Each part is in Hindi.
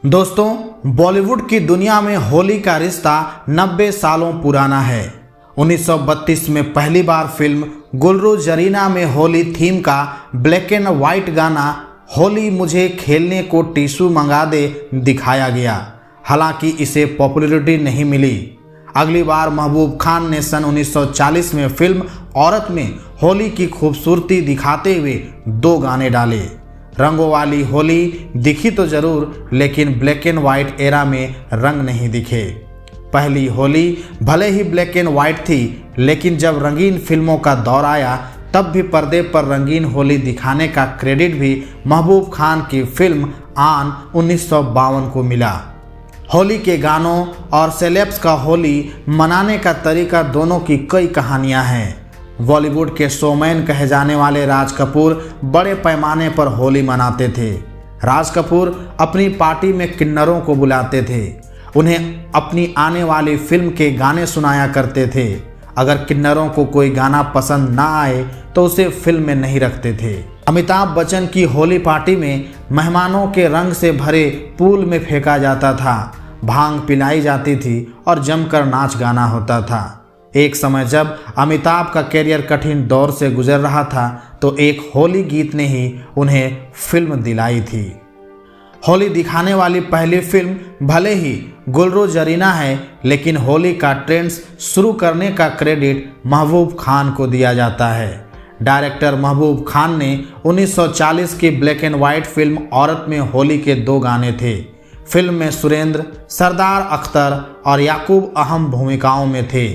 दोस्तों, बॉलीवुड की दुनिया में होली का रिश्ता 90 सालों पुराना है। 1932 में पहली बार फिल्म गुलरू जरीना में होली थीम का ब्लैक एंड व्हाइट गाना होली मुझे खेलने को टिश्यू मंगा दे दिखाया गया। हालांकि इसे पॉपुलैरिटी नहीं मिली। अगली बार महबूब खान ने सन 1940 में फिल्म औरत में होली की खूबसूरती दिखाते हुए 2 गाने डाले। रंगों वाली होली दिखी तो जरूर, लेकिन ब्लैक एंड व्हाइट एरा में रंग नहीं दिखे। पहली होली भले ही ब्लैक एंड व्हाइट थी, लेकिन जब रंगीन फिल्मों का दौर आया तब भी पर्दे पर रंगीन होली दिखाने का क्रेडिट भी महबूब खान की फिल्म आन 1952 को मिला। होली के गानों और सेलेब्स का होली मनाने का तरीका दोनों की कई कहानियां हैं। बॉलीवुड के शोमैन कहे जाने वाले राज कपूर बड़े पैमाने पर होली मनाते थे। राज कपूर अपनी पार्टी में किन्नरों को बुलाते थे, उन्हें अपनी आने वाली फिल्म के गाने सुनाया करते थे। अगर किन्नरों को कोई गाना पसंद ना आए तो उसे फिल्म में नहीं रखते थे। अमिताभ बच्चन की होली पार्टी में मेहमानों के रंग से भरे पूल में फेंका जाता था, भांग पिलाई जाती थी और जमकर नाच गाना होता था। एक समय जब अमिताभ का करियर कठिन दौर से गुजर रहा था तो एक होली गीत ने ही उन्हें फिल्म दिलाई थी। होली दिखाने वाली पहली फिल्म भले ही गुलरू जरीना है, लेकिन होली का ट्रेंड्स शुरू करने का क्रेडिट महबूब खान को दिया जाता है। डायरेक्टर महबूब खान ने 1940 की ब्लैक एंड व्हाइट फिल्म औरत में होली के 2 गाने थे। फिल्म में सुरेंद्र, सरदार अख्तर और याकूब अहम भूमिकाओं में थे।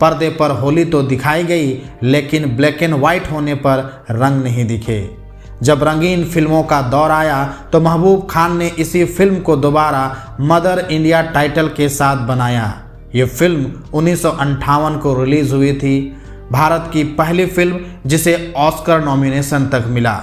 पर्दे पर होली तो दिखाई गई, लेकिन ब्लैक एंड व्हाइट होने पर रंग नहीं दिखे। जब रंगीन फिल्मों का दौर आया तो महबूब खान ने इसी फिल्म को दोबारा मदर इंडिया टाइटल के साथ बनाया। ये फिल्म 1958 को रिलीज हुई थी, भारत की पहली फिल्म जिसे ऑस्कर नॉमिनेशन तक मिला।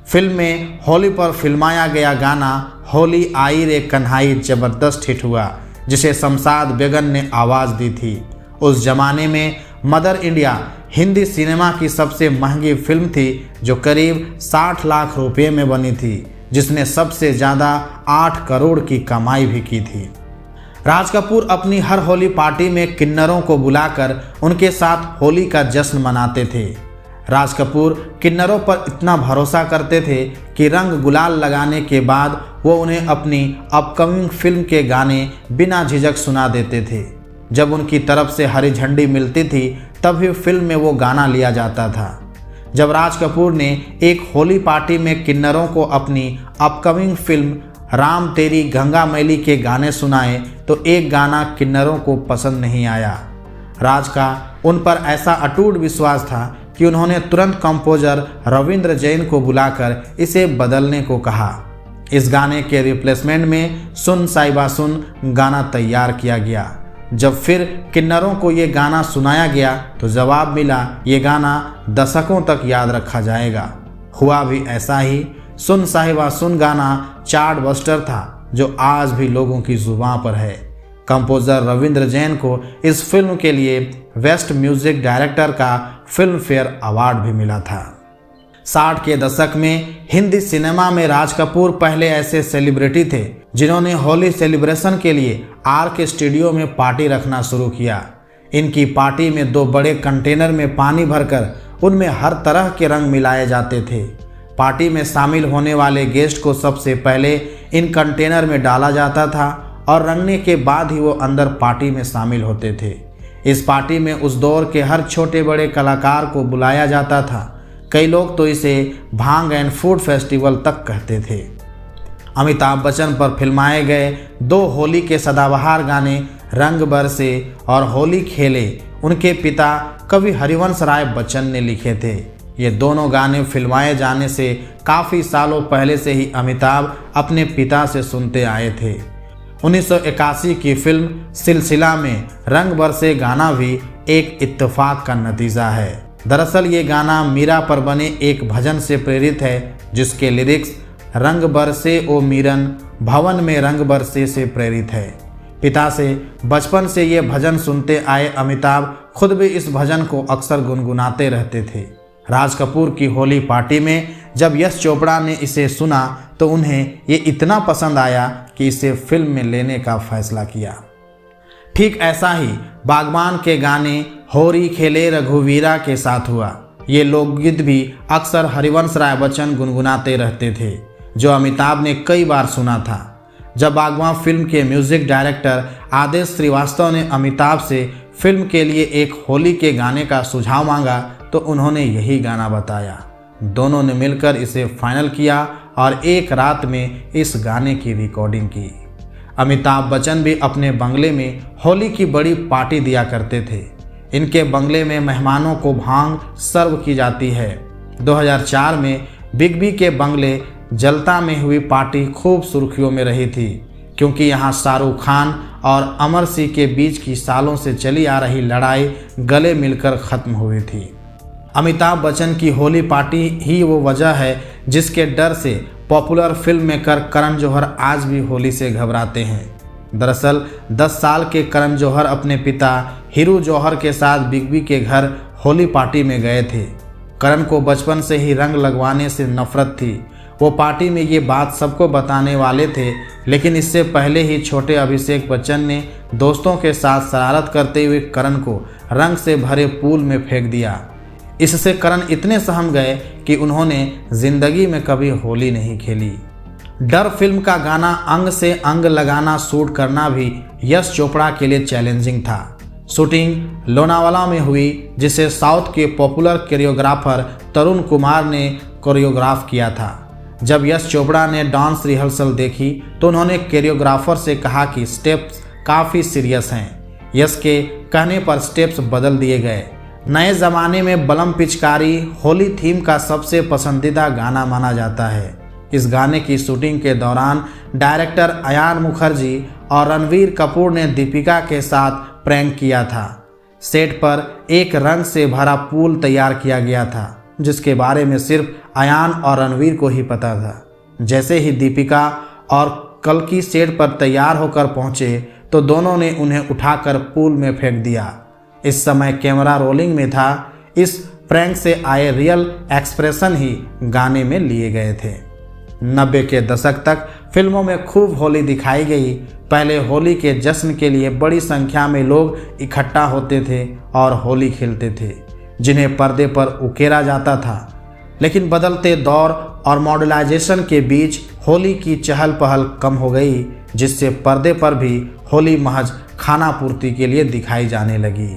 फिल्म में होली पर फिल्माया गया गाना होली आई रे कन्हाई जबरदस्त हिट हुआ, जिसे शमशाद बेगम ने आवाज़ दी थी। उस जमाने में मदर इंडिया हिंदी सिनेमा की सबसे महंगी फिल्म थी, जो करीब 60 लाख रुपए में बनी थी, जिसने सबसे ज़्यादा 8 करोड़ की कमाई भी की थी। राज कपूर अपनी हर होली पार्टी में किन्नरों को बुलाकर उनके साथ होली का जश्न मनाते थे। राज कपूर किन्नरों पर इतना भरोसा करते थे कि रंग गुलाल लगाने के बाद वो उन्हें अपनी अपकमिंग फिल्म के गाने बिना झिझक सुना देते थे। जब उनकी तरफ से हरी झंडी मिलती थी तभी फिल्म में वो गाना लिया जाता था। जब राज कपूर ने एक होली पार्टी में किन्नरों को अपनी अपकमिंग फिल्म राम तेरी गंगा मैली के गाने सुनाए तो एक गाना किन्नरों को पसंद नहीं आया। राज का उन पर ऐसा अटूट विश्वास था कि उन्होंने तुरंत कंपोजर रविंद्र जैन को बुलाकर इसे बदलने को कहा। इस गाने के रिप्लेसमेंट में सुन साहिबा सुन गाना तैयार किया गया। जब फिर किन्नरों को ये गाना सुनाया गया तो जवाब मिला, ये गाना दशकों तक याद रखा जाएगा। हुआ भी ऐसा ही। सुन साहिबा सुन गाना चार्ट बस्टर था, जो आज भी लोगों की जुबां पर है। कंपोजर रविंद्र जैन को इस फिल्म के लिए बेस्ट म्यूजिक डायरेक्टर का फिल्म फेयर अवार्ड भी मिला था। 60 के दशक में हिंदी सिनेमा में राज कपूर पहले ऐसे सेलिब्रिटी थे जिन्होंने होली सेलिब्रेशन के लिए आर के स्टूडियो में पार्टी रखना शुरू किया। इनकी पार्टी में 2 बड़े कंटेनर में पानी भरकर उनमें हर तरह के रंग मिलाए जाते थे। पार्टी में शामिल होने वाले गेस्ट को सबसे पहले इन कंटेनर में डाला जाता था और रंगने के बाद ही वो अंदर पार्टी में शामिल होते थे। इस पार्टी में उस दौर के हर छोटे बड़े कलाकार को बुलाया जाता था। कई लोग तो इसे भांग एंड फूड फेस्टिवल तक कहते थे। अमिताभ बच्चन पर फिल्माए गए 2 होली के सदाबहार गाने रंग बरसे और होली खेले उनके पिता कवि हरिवंश राय बच्चन ने लिखे थे। ये दोनों गाने फिल्माए जाने से काफ़ी सालों पहले से ही अमिताभ अपने पिता से सुनते आए थे। 1981 की फिल्म सिलसिला में रंग बरसे गाना भी एक इत्तेफाक का नतीजा है। दरअसल ये गाना मीरा पर बने एक भजन से प्रेरित है, जिसके लिरिक्स रंग बरसे ओ मीरन भवन में रंग बरसे से प्रेरित है। पिता से बचपन से ये भजन सुनते आए अमिताभ खुद भी इस भजन को अक्सर गुनगुनाते रहते थे। राज कपूर की होली पार्टी में जब यश चोपड़ा ने इसे सुना तो उन्हें ये इतना पसंद आया कि इसे फिल्म में लेने का फैसला किया। ठीक ऐसा ही बागबान के गाने होरी खेले रघुवीरा के साथ हुआ। ये लोकगीत भी अक्सर हरिवंश राय बच्चन गुनगुनाते रहते थे, जो अमिताभ ने कई बार सुना था। जब बागबान फिल्म के म्यूजिक डायरेक्टर आदेश श्रीवास्तव ने अमिताभ से फिल्म के लिए एक होली के गाने का सुझाव मांगा तो उन्होंने यही गाना बताया। दोनों ने मिलकर इसे फाइनल किया और एक रात में इस गाने की रिकॉर्डिंग की। अमिताभ बच्चन भी अपने बंगले में होली की बड़ी पार्टी दिया करते थे। इनके बंगले में मेहमानों को भांग सर्व की जाती है। 2004 में बिग बी के बंगले जलता में हुई पार्टी खूब सुर्खियों में रही थी, क्योंकि यहाँ शाहरुख खान और अमर सिंह के बीच की सालों से चली आ रही लड़ाई गले मिलकर खत्म हुई थी। अमिताभ बच्चन की होली पार्टी ही वो वजह है जिसके डर से popular film maker Karan Johar आज भी होली से घबराते हैं। दरअसल 10 साल के करण जौहर अपने पिता हीरू जौहर के साथ बिग बी के घर होली पार्टी में गए थे। करण को बचपन से ही रंग लगवाने से नफरत थी। वो पार्टी में ये बात सबको बताने वाले थे, लेकिन इससे पहले ही छोटे अभिषेक बच्चन ने दोस्तों के साथ शरारत करते हुए करण को रंग से भरे पूल में फेंक दिया। इससे करण इतने सहम गए कि उन्होंने जिंदगी में कभी होली नहीं खेली। डर फिल्म का गाना अंग से अंग लगाना शूट करना भी यश चोपड़ा के लिए चैलेंजिंग था। शूटिंग लोनावाला में हुई, जिसे साउथ के पॉपुलर कोरियोग्राफर तरुण कुमार ने कोरियोग्राफ किया था। जब यश चोपड़ा ने डांस रिहर्सल देखी तो उन्होंने कोरियोग्राफर से कहा कि स्टेप्स काफ़ी सीरियस हैं। यश के कहने पर स्टेप्स बदल दिए गए। नए ज़माने में बलम पिचकारी होली थीम का सबसे पसंदीदा गाना माना जाता है। इस गाने की शूटिंग के दौरान डायरेक्टर अयान मुखर्जी और रणवीर कपूर ने दीपिका के साथ प्रैंक किया था। सेट पर एक रंग से भरा पूल तैयार किया गया था, जिसके बारे में सिर्फ अयान और रणवीर को ही पता था। जैसे ही दीपिका और कल्कि सेट पर तैयार होकर पहुंचे तो दोनों ने उन्हें उठाकर पूल में फेंक दिया। इस समय कैमरा रोलिंग में था। इस प्रैंक से आए रियल एक्सप्रेशन ही गाने में लिए गए थे। 90 के दशक तक फिल्मों में खूब होली दिखाई गई। पहले होली के जश्न के लिए बड़ी संख्या में लोग इकट्ठा होते थे और होली खेलते थे, जिन्हें पर्दे पर उकेरा जाता था। लेकिन बदलते दौर और मॉडर्नाइजेशन के बीच होली की चहल पहल कम हो गई, जिससे पर्दे पर भी होली महज खाना पूर्ति के लिए दिखाई जाने लगी।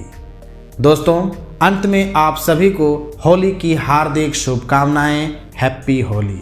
दोस्तों, अंत में आप सभी को होली की हार्दिक शुभकामनाएं। हैप्पी होली।